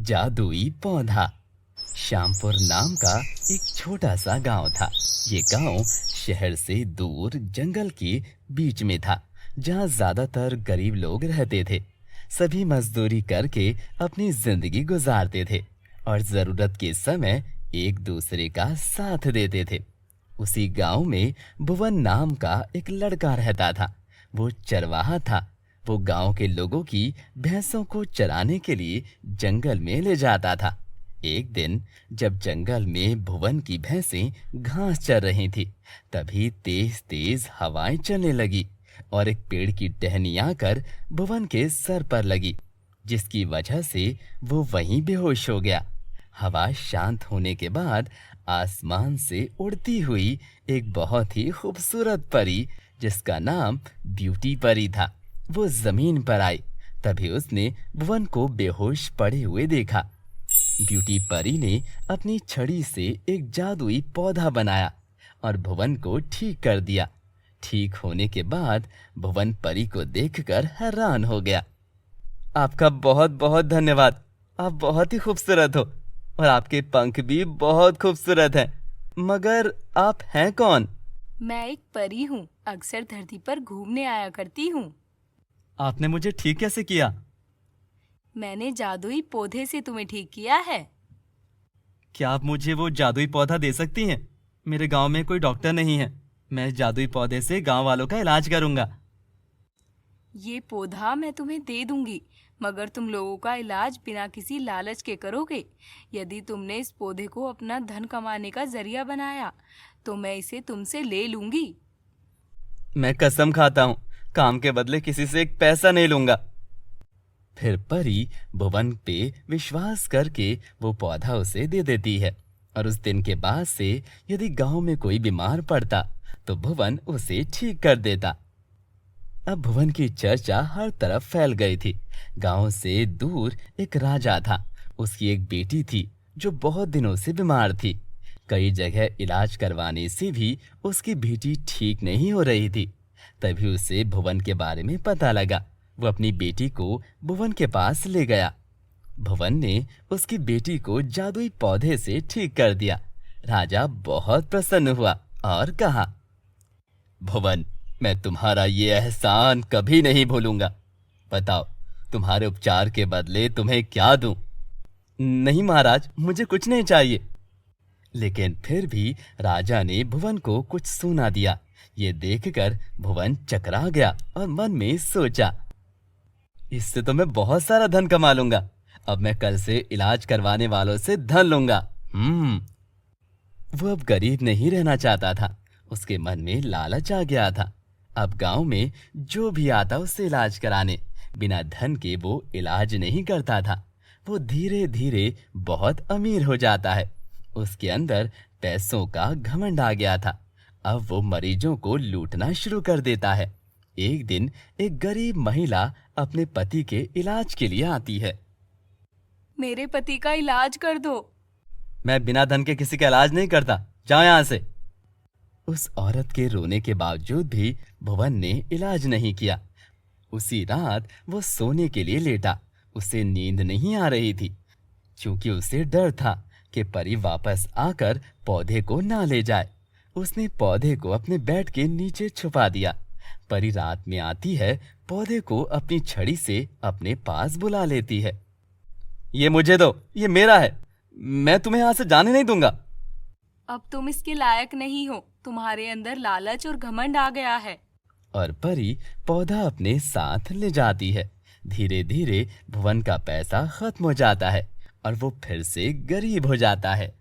जादुई पौधा। श्यामपुर नाम का एक छोटा सा गांव था। ये गांव शहर से दूर जंगल के बीच में था, जहां ज्यादातर गरीब लोग रहते थे। सभी मजदूरी करके अपनी जिंदगी गुजारते थे और जरूरत के समय एक दूसरे का साथ देते थे। उसी गांव में भुवन नाम का एक लड़का रहता था। वो चरवाहा था। वो गांव के लोगों की भैंसों को चराने के लिए जंगल में ले जाता था। एक दिन जब जंगल में भुवन की भैंसें घास चर रही थी, तभी तेज तेज हवाएं चलने लगी और एक पेड़ की टहनी आकर भुवन के सर पर लगी, जिसकी वजह से वो वहीं बेहोश हो गया। हवा शांत होने के बाद आसमान से उड़ती हुई एक बहुत ही खूबसूरत परी, जिसका नाम ब्यूटी परी था, वो जमीन पर आई। तभी उसने भुवन को बेहोश पड़े हुए देखा। ब्यूटी परी ने अपनी छड़ी से एक जादुई पौधा बनाया और भुवन को ठीक कर दिया। ठीक होने के बाद भुवन परी को देखकर हैरान हो गया। आपका बहुत बहुत धन्यवाद। आप बहुत ही खूबसूरत हो और आपके पंख भी बहुत खूबसूरत हैं। मगर आप हैं कौन? मैं एक परी हूँ, अक्सर धरती पर घूमने आया करती हूँ। आपने मुझे ठीक कैसे किया? मैंने जादुई पौधे से तुम्हें ठीक किया है। क्या आप मुझे वो जादुई पौधा दे सकती हैं? मेरे गांव में कोई डॉक्टर नहीं है। मैं जादुई पौधे से गांव वालों का इलाज करूंगा। ये पौधा मैं तुम्हें दे दूंगी, मगर तुम लोगों का इलाज बिना किसी लालच के करोगे। यदि तुमने इस पौधे को अपना धन कमाने का जरिया बनाया, तो मैं इसे तुमसे ले लूंगी। मैं कसम खाता हूँ, काम के बदले किसी से एक पैसा नहीं लूंगा। फिर परी भुवन पे विश्वास करके वो पौधा उसे दे देती है और उस दिन के बाद से यदि गांव में कोई बीमार पड़ता तो भुवन उसे ठीक कर देता। अब भुवन की चर्चा हर तरफ फैल गई थी। गांव से दूर एक राजा था। उसकी एक बेटी थी जो बहुत दिनों से बीमार थी। कई जगह इलाज करवाने से भी उसकी बेटी ठीक नहीं हो रही थी। तभी उसे भुवन के बारे में पता लगा। वो अपनी बेटी को भुवन के पास ले गया। भुवन ने उसकी बेटी को जादुई पौधे से ठीक कर दिया। राजा बहुत प्रसन्न हुआ और कहा, भुवन, मैं तुम्हारा ये एहसान कभी नहीं भूलूंगा। बताओ, तुम्हारे उपचार के बदले तुम्हें क्या दूं? नहीं महाराज, मुझे कुछ नहीं चाहिए। लेकिन फिर भी राजा ने भुवन को कुछ सोना दिया। ये देखकर भुवन चकरा गया और मन में सोचा, इससे तो मैं बहुत सारा धन कमा लूंगा। अब मैं कल से इलाज करवाने वालों से धन लूंगा। वो अब गरीब नहीं रहना चाहता था। उसके मन में लालच आ गया था। अब गांव में जो भी आता उससे इलाज कराने, बिना धन के वो इलाज नहीं करता था। वो धीरे धीरे बहुत अमीर हो जाता है। उसके अंदर पैसों का घमंड आ गया था। अब वो मरीजों को लूटना शुरू कर देता है। एक दिन एक गरीब महिला अपने पति के इलाज के लिए आती है। मेरे पति का इलाज कर दो। मैं बिना धन के किसी का इलाज नहीं करता, जाओ यहाँ से। उस औरत के रोने के बावजूद भी भुवन ने इलाज नहीं किया। उसी रात वो सोने के लिए लेटा। उसे नींद नहीं आ रही थी, क्योंकि उसे डर था कि परी वापस आकर पौधे को ना ले जाए। उसने पौधे को अपने बेड के नीचे छुपा दिया। परी रात में आती है, पौधे को अपनी छड़ी से अपने पास बुला लेती है। ये मुझे दो, ये मेरा है। मैं तुम्हें यहाँ से जाने नहीं दूंगा। अब तुम इसके लायक नहीं हो। तुम्हारे अंदर लालच और घमंड आ गया है। और परी पौधा अपने साथ ले जाती है। धीरे धीरे भुवन का पैसा खत्म हो जाता है और वो फिर से गरीब हो जाता है।